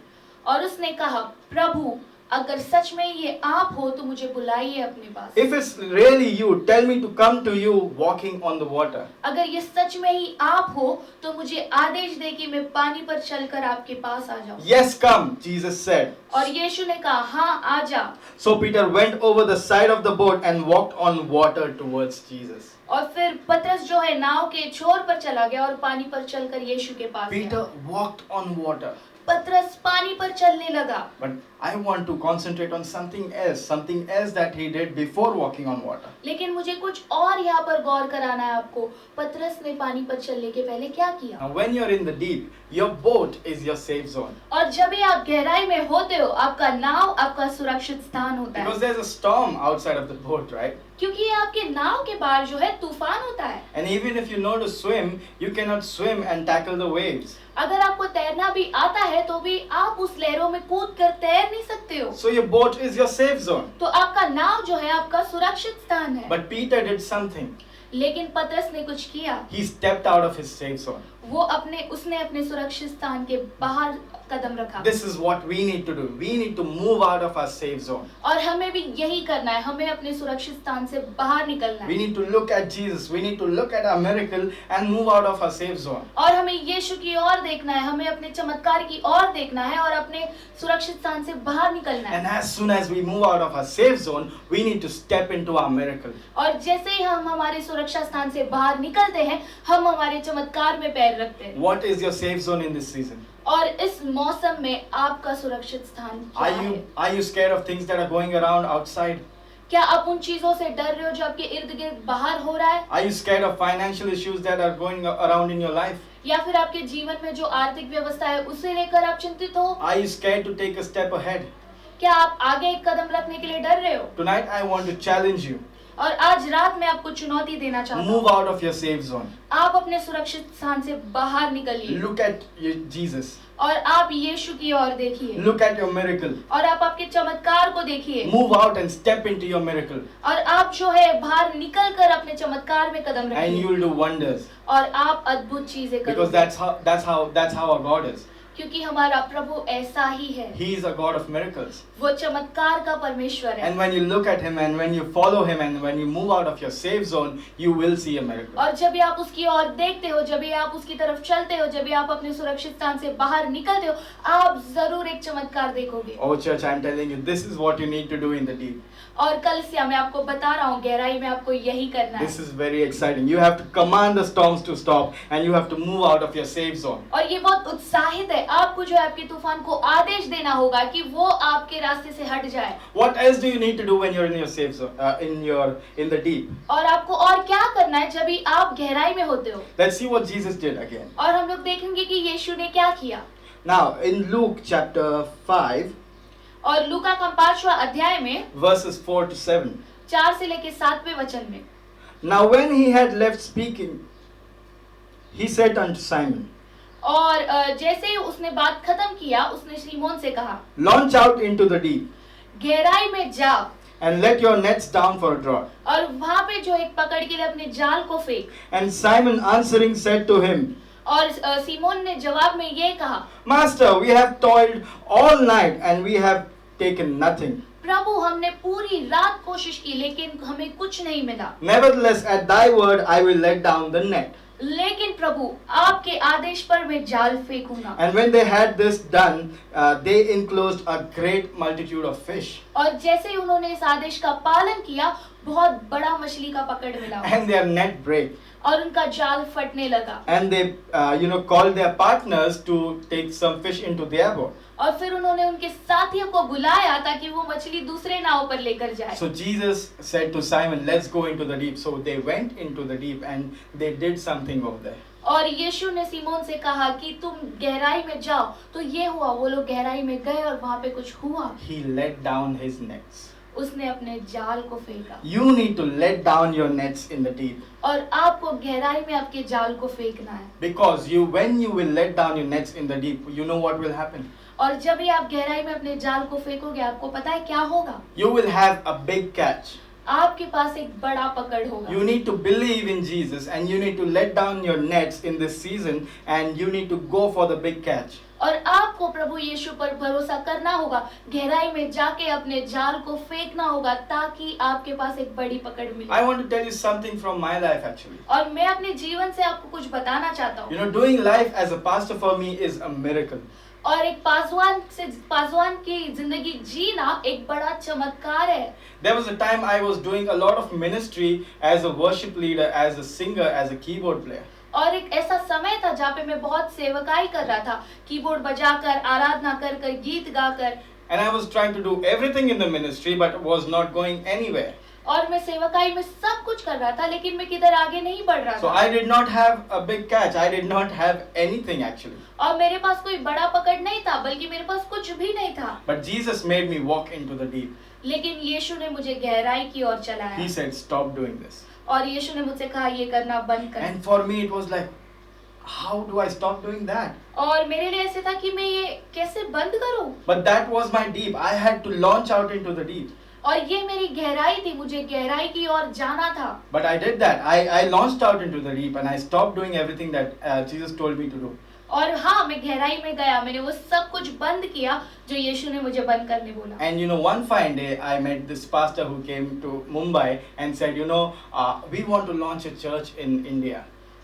और उसने कहा, प्रभु अगर सच में ये आप हो तो मुझे बुलाइए अपने पास। If it's really you, tell me to come to you walking on the water. अगर ये सच में ही आप हो तो मुझे आदेश दे कि मैं पानी पर चलकर आपके पास आ जाऊं। Yes, come, Jesus said. और यीशु ने कहा, हाँ आ जा। So Peter went over the side of the boat and walked on water towards Jesus. और फिर पतरस जो है नाव के छोर पर चला गया और पानी पर चलकर यीशु के पास Peter गया। walked on water. पतरस पानी पर चलने लगा। But I want to concentrate on something else that he did before walking on water. लेकिन मुझे कुछ और यहाँ पर गौर कराना है आपको। पतरस ने पानी पर चलने के पहले क्या किया? Now, when you're in the deep, your boat is your safe zone. और जब भी आप गहराई में होते हो, आपका नाव आपका सुरक्षित स्थान होता Because है, there's a storm outside of the boat, right? क्योंकि ये आपके नाव के बाहर जो है तूफान होता है। And even if you know to swim, you cannot swim and tackle the waves. अगर आपको तैरना भी आता है तो भी आप उस लहरों में कूद कर तैर नहीं सकते हो। So your boat is your safe zone. तो आपका नाव जो है आपका सुरक्षित स्थान है। But Peter did something. लेकिन पतरस ने कुछ किया। He stepped out of his safe zone. उसने अपने सुरक्षित स्थान के बाहर कदम रखा। This is what we need to do. We need to move out of our safe zone. और हमें भी यही करना है, हमें अपने सुरक्षित स्थान से बाहर निकलना We है। need to look at Jesus. We need to look at our miracle and move out of our safe zone. और हमें यीशु की ओर देखना है, हमें अपने चमत्कार की ओर देखना है और अपने सुरक्षित स्थान से बाहर निकलना And है। as soon as we move out of our safe zone, we need to step into our miracle. और जैसे ही हम हमारे सुरक्षा स्थान से बाहर निकलते हैं, हम हमारे चमत्कार में पैर रखते हैं। What is your safe zone in this season? और इस मौसम में आपका सुरक्षित स्थान क्या है? Are you scared of things that are going around outside? क्या आप उन चीजों से डर रहे हो जो आपके इर्द गिर्द बाहर हो रहा है? Are you scared of financial issues that are going around in your life? या फिर आपके जीवन में जो आर्थिक व्यवस्था है उसे लेकर आप चिंतित हो? Are you scared to take a step ahead? क्या आप आगे एक कदम रखने के लिए डर रहे हो? Tonight I want to challenge you. और आज रात मैं आपको चुनौती देना चाहता Move हूँ। out of your safe zone. आप अपने सुरक्षित स्थान से बाहर निकलिए Look at Jesus. और आप यीशु की ओर देखिए Look at your miracle. और आप आपके चमत्कार को देखिए Move out and step into your miracle. और आप जो है बाहर निकल कर अपने चमत्कार में कदम And रखिए you will do wonders. और आप अद्भुत चीजें Because करोगे that's how our God is. क्योंकि हमारा प्रभु ऐसा ही है। He is a God of miracles. वो चमत्कार का परमेश्वर है। And when you look at him and when you follow him and when you move out of your safe zone, you will see a miracle. और जब भी आप उसकी ओर देखते हो, जब भी आप उसकी तरफ चलते हो, जब भी आप अपने सुरक्षित स्थान से बाहर निकलते हो, आप जरूर एक चमत्कार देखोगे। Oh church, I'm telling you, this is what you need to do in the deep. और कलीसिया मैं आपको बता रहा हूँ, गहराई में आपको यही करना है। This is very exciting. You have to command the storms to stop and you have to move out of your safe zone. और ये बहुत उत्साहित है, आपको जो है आपके तूफान को आदेश देना होगा कि वो आपके रास्ते से हट जाए। What else do you need to do when you're in your safe zone, in the deep? और आपको और क्या करना है जब भी आप गहराई में होते हो? Let's see what Jesus did again. और हम लोग देखेंगे कि यीशु ने क्या किया। Now, in Luke chapter 5, और लूका का 5वां अध्याय में verses 4 to 7. 4 से लेकर 7वें वचन में, Now when he had left speaking, he said unto Simon, और जैसे ही उसने बात खत्म किया, उसने सीमोन से कहा, Launch out into the deep गहराई में जाओ and let your nets down for a draught. और वहां पे जो एक पकड़ के लिए अपने जाल को फेंक। And Simon answering said to him, और सीमोन ने जवाब में ये कहा, Master, we have toiled all night and we have taken nothing. प्रभु हमने पूरी रात कोशिश की लेकिन हमें कुछ नहीं मिला। Nevertheless, at thy word I will let down the net. लेकिन प्रभु आपके आदेश पर मैं जाल फेंकूंगा। And when they had this done, they enclosed a great multitude of fish. और जैसे ही उन्होंने इस आदेश का पालन किया, बहुत बड़ा मछली का पकड़ मिला And their net break. और उनका जाल फटने लगा। And they, called their partners to take some fish into their boat. और फिर उन्होंने उनके साथियों को बुलाया ताकि वो मछली दूसरे नाव पर लेकर जाए। So Jesus said to Simon, let's go into the deep. So they went into the deep and they did something over there. और यीशु ने सीमोन से कहा कि तुम गहराई में जाओ। तो ये हुआ, वो लोग गहराई में गए और वहाँ पे कुछ हुआ। He let down his nets. उसने अपने जाल को फेंका। You need to let down your nets in the deep. और आपको गहराई में आपके जाल को फेंकना है। Because when you will let down your nets in the deep, you know what will happen? और जब भी आप गहराई में अपने जाल को फेंकोगे, आपको पता है क्या होगा? You will have a big catch. आपके पास एक बड़ा पकड़ होगा। You need to believe in Jesus and you need to let down your nets in this season and you need to go for the big catch. और आपको प्रभु यीशु पर भरोसा करना होगा, गहराई में जाके अपने जाल को फेंकना होगा ताकि आपके पास एक बड़ी पकड़ मिले। I want to tell you something from my life actually. और मैं अपने जीवन से आपको कुछ बताना चाहता हूँ। Doing life as a pastor for me is a miracle. और एक पासवान की जिंदगी जीना एक बड़ा चमत्कार है। There was a time I was doing a lot of ministry as a worship leader, as a singer, as a keyboard player. और एक ऐसा समय था जहाँ पे मैं बहुत सेवकाई कर रहा था, कीबोर्ड बजाकर, आराधना कर कर, गीत गाकर, And I was trying to do everything in the ministry but was not going anywhere. और मैं सेवकाई में सब कुछ कर रहा था, लेकिन मैं किधर आगे नहीं बढ़ रहा So था। I did not have a big catch. I did not have anything actually. और मेरे पास कोई बड़ा पकड़ नहीं था, बल्कि मेरे पास कुछ भी नहीं था। But Jesus made me walk into the deep. लेकिन यीशु ने मुझे गहराई की ओर He चलाया, said, stop doing this. और यीशु ने मुझसे कहा ये करना बंद कर। And for me it was like, how do I stop doing that? और मेरे लिए ऐसे था कि मैं ये कैसे बंद करूं? But that was my deep. I had to launch out into the deep. और ये मेरी गहराई थी, मुझे गहराई की ओर जाना था। But I did that. I launched out into the deep and I stopped doing everything that Jesus told me to do. और हाँ, मैं गहराई में गया, मैंने वो सब कुछ बंद किया जो यीशु ने मुझे बंद करने बोला। And you know, one fine day I met this pastor who came to Mumbai and said, you know, we want to launch a church in India.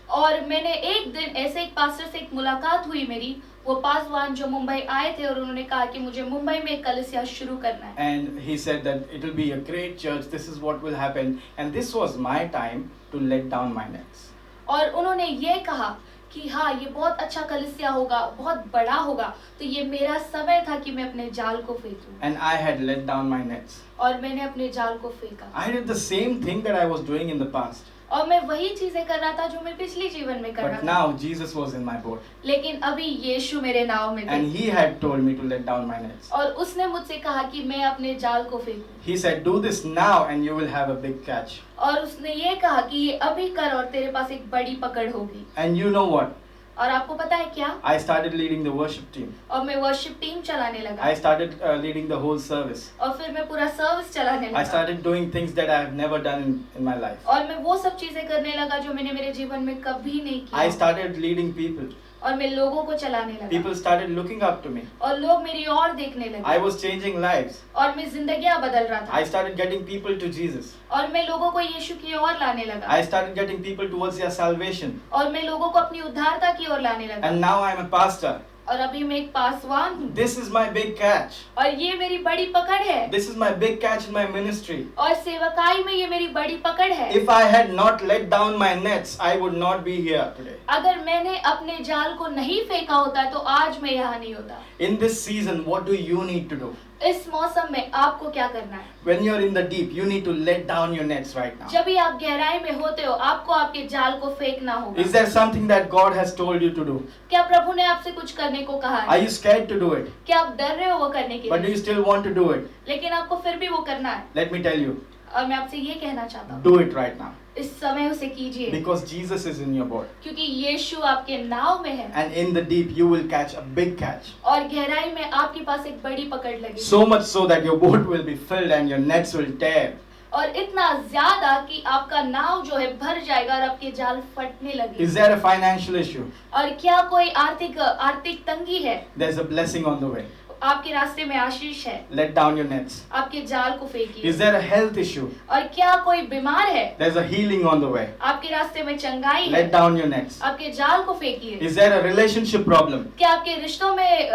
और मैंने एक दिन ऐसे एक पास्टर से एक मुलाकात हुई मेरी, वो पासवान जो मुंबई आए थे, और उन्होंने कहा कि मुझे मुंबई में एक कलीसिया शुरू करना है। And he said that it will be a great church. This is what will happen. And this was my time to let down my nets. और उन्होंने ये कहा कि हाँ, ये बहुत अच्छा कलीसिया होगा, बहुत बड़ा होगा, तो ये मेरा समय था कि मैं अपने जाल को फेंकूं। And I had let down my nets. और मैंने अपने जाल को फेंका, I did the same thing that I was doing in the past. और मैं वही चीजें कर रहा था जो मैं पिछले जीवन में कर रहा But था। now Jesus was in my boat. लेकिन अभी यीशु मेरे नाव में And थे, he had told me to let down my nets. और उसने मुझसे कहा कि मैं अपने जाल को फेंकूं। He said, do this now and you will have a big catch. और उसने ये कहा कि ये अभी कर और तेरे पास एक बड़ी पकड़ होगी। And you know what? और आपको पता है क्या? I started leading the worship team. और मैं वर्शिप टीम चलाने लगा, I started leading the whole service. और फिर मैं पूरा सर्विस चलाने I लगा, started doing things that I have never done in my life. और मैं वो सब चीजें करने लगा जो मैंने मेरे जीवन में कभी नहीं I किया, started leading people. और मैं लोगों को चलाने लगा, People started looking up to me. और लोग मेरी ओर देखने I लगे, was changing lives. और मैं जिंदगियां बदल रहा I था, started getting people to Jesus. और मैं लोगों को यीशु की ओर लाने लगा, I started getting people towards their salvation. और मैं लोगों को अपनी उद्धारता की ओर लाने लगा, And now I'm a pastor. और अभी मैं एक पासवान हूँ, This is my big catch. और ये मेरी बड़ी पकड़ है, This is my big catch in my ministry. और सेवकाई में ये मेरी बड़ी पकड़ है। If I had not let down my nets, I would not be here today. अगर मैंने अपने जाल को नहीं फेंका होता तो आज मैं यहाँ नहीं होता। In this season, what do you need to do? इस मौसम में आपको क्या करना है? When you're in the deep, you need to let down your nets right now. जब भी आप गहराई में होते हो, आपको आपके जाल को फेंकना होगा। Is there something that God has told you to do? क्या प्रभु ने आपसे कुछ करने को कहा Are है? you scared to do it? क्या आप डर रहे हो वो करने के But do लिए? you still want to do it? लेकिन आपको फिर भी वो करना है। Let me tell you, और मैं आपसे ये कहना चाहता हूँ, do it right now. इस समय उसे कीजिए, Because Jesus is in your boat. क्योंकि यीशु आपके नाव में है, And in the deep, you will catch a big catch. और गहराई में आपके पास एक बड़ी पकड़ लगेगी, So much so that your boat will be filled and your nets will tear. और इतना ज्यादा कि आपका नाव जो है भर जाएगा और आपके जाल फटने Is लगेंगे। there a financial issue? और क्या कोई आर्थिक तंगी है? There's a blessing on the way. आपके रास्ते में आशीष है, Let down your nets. आपके जाल को फेंकिए। Is there a health issue? और क्या कोई बीमार है? There's a healing on the way. आपके रास्ते में चंगाई है, Let down your nets. आपके जाल को फेंकिए। Is there a relationship problem? क्या आपके रिश्तों में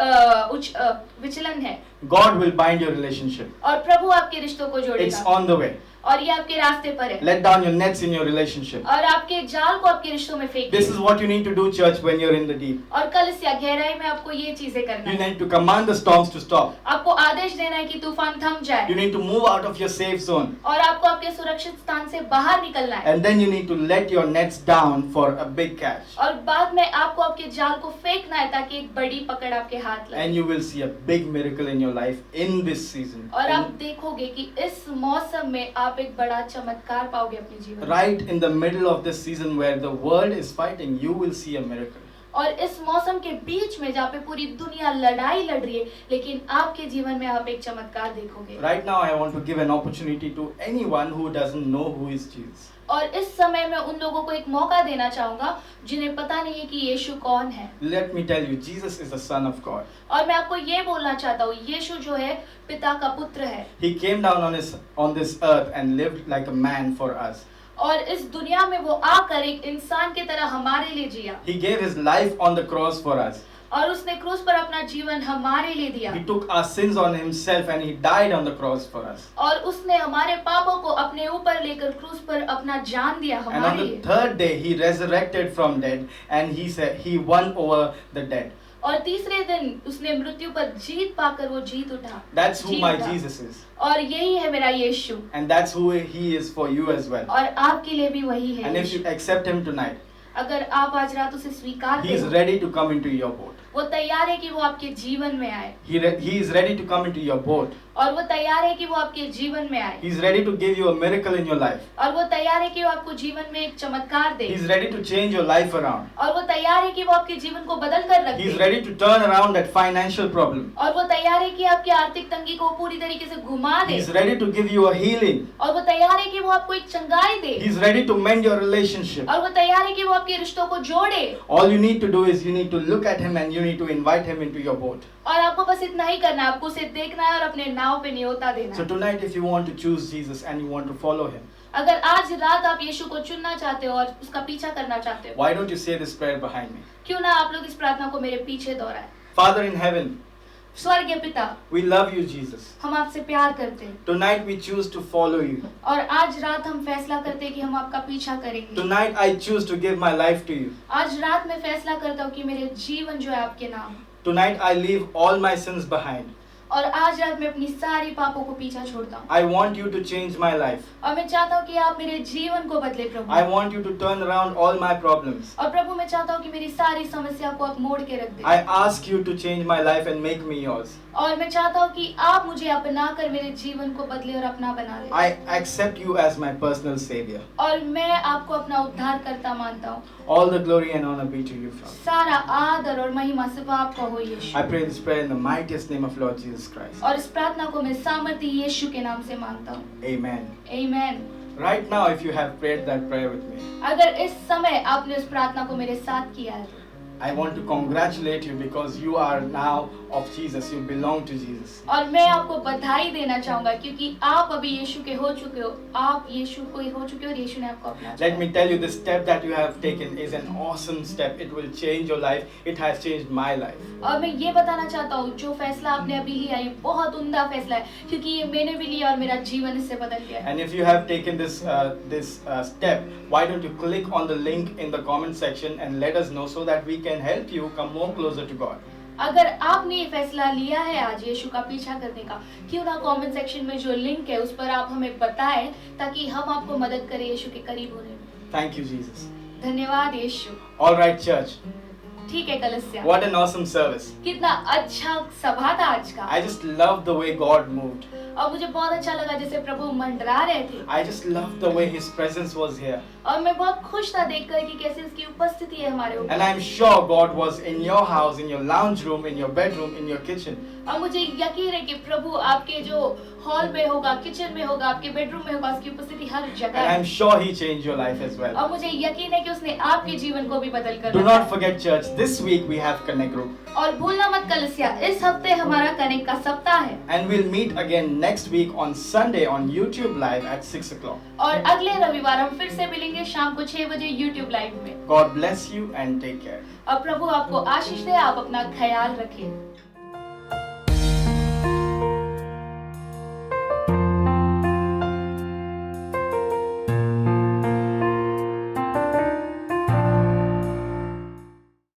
विचलन है? God will bind your relationship. और प्रभु आपके रिश्तों को It's जोड़ेगा, on the way. और ये आपके रास्ते पर है, Let down your nets in your relationship. और आपके जाल को आपके रिश्तों में This फेंकिए। is what you need to do, church, when you're in the deep. और कलीसिया गहराई में आपको ये चीजें करना You है। need to command the storms to stop. आपको आदेश देना है कि तूफान थम You जाए, need to move out of your safe zone. और आपको आपके सुरक्षित स्थान से बाहर निकलना है, And then you need to let your nets down for a big catch. और बाद में आपको आपके जाल को फेंकना है ताकि एक बड़ी पकड़ आपके हाथ लगे। And you will see a big miracle in your life in this season. और आप देखोगे कि इस मौसम में आप एक बड़ा चमत्कार पाओगे अपने जीवन में। Right in the middle of this season where the world is fighting, you will see a miracle. और इस मौसम के बीच में जहाँ पे पूरी दुनिया लड़ाई लड़ रही है, लेकिन आपके जीवन में आप एक चमत्कार देखोगे। Right now, I want to give an opportunity to anyone who doesn't know who is Jesus. और इस समय मैं उन लोगों को एक मौका देना चाहूंगा जिन्हें पता नहीं है कि यीशु कौन है। Let me tell you, Jesus is the Son of God. और मैं आपको ये बोलना चाहता हूँ, यीशु जो है पिता का पुत्र है, He came down on this earth and lived like a man for us. और इस दुनिया में वो आकर एक इंसान की तरह हमारे लिए जिया, He gave his life on the cross for us. और उसने क्रूस पर अपना जीवन हमारे लिए दिया He took our sins on himself and he died on the cross for us. और उसने हमारे पापों को अपने ऊपर लेकर क्रूस पर अपना जान दिया And on हमारे the लिए third day he resurrected from dead and he said he won over the dead. और तीसरे दिन उसने मृत्यु पर जीत पाकर वो जीत उठा That's who जीत my उठा। Jesus is. और यही है मेरा यीशु And that's who he is for you as well. और आपके लिए भी वही है And if Yeshu. you accept him tonight, अगर आप आज रात उसे स्वीकार he is करें ready to come into your boat. वो तैयार है कि वो आपके जीवन में आए He is ready to come into your boat. और वो तैयार है कि वो आपके जीवन में आए He is ready to give you a miracle in your life. और वो तैयार है कि वो आपको जीवन में एक चमत्कार दे He is ready to change your life around. और वो तैयार है कि वो आपके जीवन को बदल कर रख He is they ready to turn around that financial problem. और वो तैयार है कि आपकी आर्थिक तंगी को पूरी तरीके से घुमा He they is ready to give you a healing. और वो तैयार है कि वो आपको एक चंगाई दे He is ready to mend your relationship. और वो तैयार है कि वो आपके रिश्तों को जोड़े All you need to do is you need to look at him and you need to invite him into your boat. और आपको बस इतना ही करना है आपको उसे देखना है और अपने नाव पे न्योता देना So है tonight if you want to choose Jesus and you want to follow him, अगर आज रात आप यीशु को चुनना चाहते हो और उसका पीछा करना चाहते हो why don't you say this prayer behind me? क्यों ना आप लोग इस प्रार्थना को मेरे पीछे दोहराएं। Father in heaven, स्वर्गीय पिता we love you, Jesus. हम आपसे प्यार करते हैं Tonight we choose to follow you. और आज रात हम फैसला करते हैं कि हम आपका पीछा करेंगे Tonight I choose to give my life to you. आज रात मैं फैसला करता हूँ कि मेरे जीवन जो है आपके नाम Tonight I leave all my sins behind. और आज रात मैं अपनी सारी पापों को पीछा छोड़ता हूँ I want you to change my life. और मैं चाहता हूँ कि आप मेरे जीवन को बदले प्रभु I want you to turn around all my problems. और प्रभु मैं चाहता हूँ कि मेरी सारी समस्या को आप मोड़ के रख दें I ask you to change my life and make me yours. और मैं चाहता हूँ कि आप मुझे अपना कर मेरे जीवन को बदले और अपना बना ले I accept you as my personal savior. और मैं आपको अपना उद्धार करता मानता हूँ All the glory and honor be to you, Father. सारा आदर और महिमा सिर्फ आपका हो यीशु I pray this prayer in the mightiest name of Lord Jesus Christ. और इस प्रार्थना को मैं सामर्थ्य यीशु के नाम से मांगता हूँ Amen. आमीन। Right now, if you have prayed that prayer with me, अगर इस समय आपने इस प्रार्थना को मेरे साथ किया है I want to congratulate you because you are now of Jesus. You belong to Jesus. और मैं आपको बधाई देना चाहूंगा क्योंकि आप अभी यीशु के हो चुके हो आप यीशु को हो चुके हो और यीशु ने आपको अपना Let me tell you, this step that you have taken is an awesome step. It will change your life. It has changed my life. और मैं ये बताना चाहता हूँ जो फैसला आपने अभी लिया ये बहुत उम्दा फैसला है क्योंकि ये मैंने भी लिया और मेरा जीवन इससे बदल गया है And if you have taken this step, why don't you click on the link in the comment section and let us know so that we can help you come more closer to God. अगर आपने ये फैसला लिया है आज यीशु का पीछा करने का क्यों ना कमेंट सेक्शन में जो लिंक है उस पर आप हमें बताएं ताकि हम आपको मदद करें यीशु के करीब होने में। Thank you, Jesus. धन्यवाद यीशु। All right, church. ठीक है कलस्या What an awesome service. कितना अच्छा सभा था आज का I just love the way God moved. और मुझे बहुत अच्छा लगा जैसे प्रभु मंडरा रहे थे I just love the way His presence was here. और मैं बहुत खुश था देखकर कि कैसे उसकी उपस्थिति है हमारे ऊपर And I'm sure God was in your house, in your lounge room, in your bedroom, in your kitchen. और मुझे यकीन है कि प्रभु आपके जो हॉल में होगा किचन में होगा आपके बेडरूम में होगा उसकी उपस्थिति हर जगह And है I'm sure He changed your life as well. और मुझे यकीन है कि उसने आपके जीवन को भी बदल कर Do रखा not है। forget, church, this week we have Connect Group. और भूलना मत कलसिया इस हफ्ते हमारा कनेक्ट का सप्ताह है And we'll meet again next week on Sunday on YouTube Live at 6 o'clock. और अगले रविवार हम फिर से मिलेंगे शाम को 6 बजे YouTube लाइव में God bless you and take care. और प्रभु आपको आशीष दे आप अपना ख्याल रखें।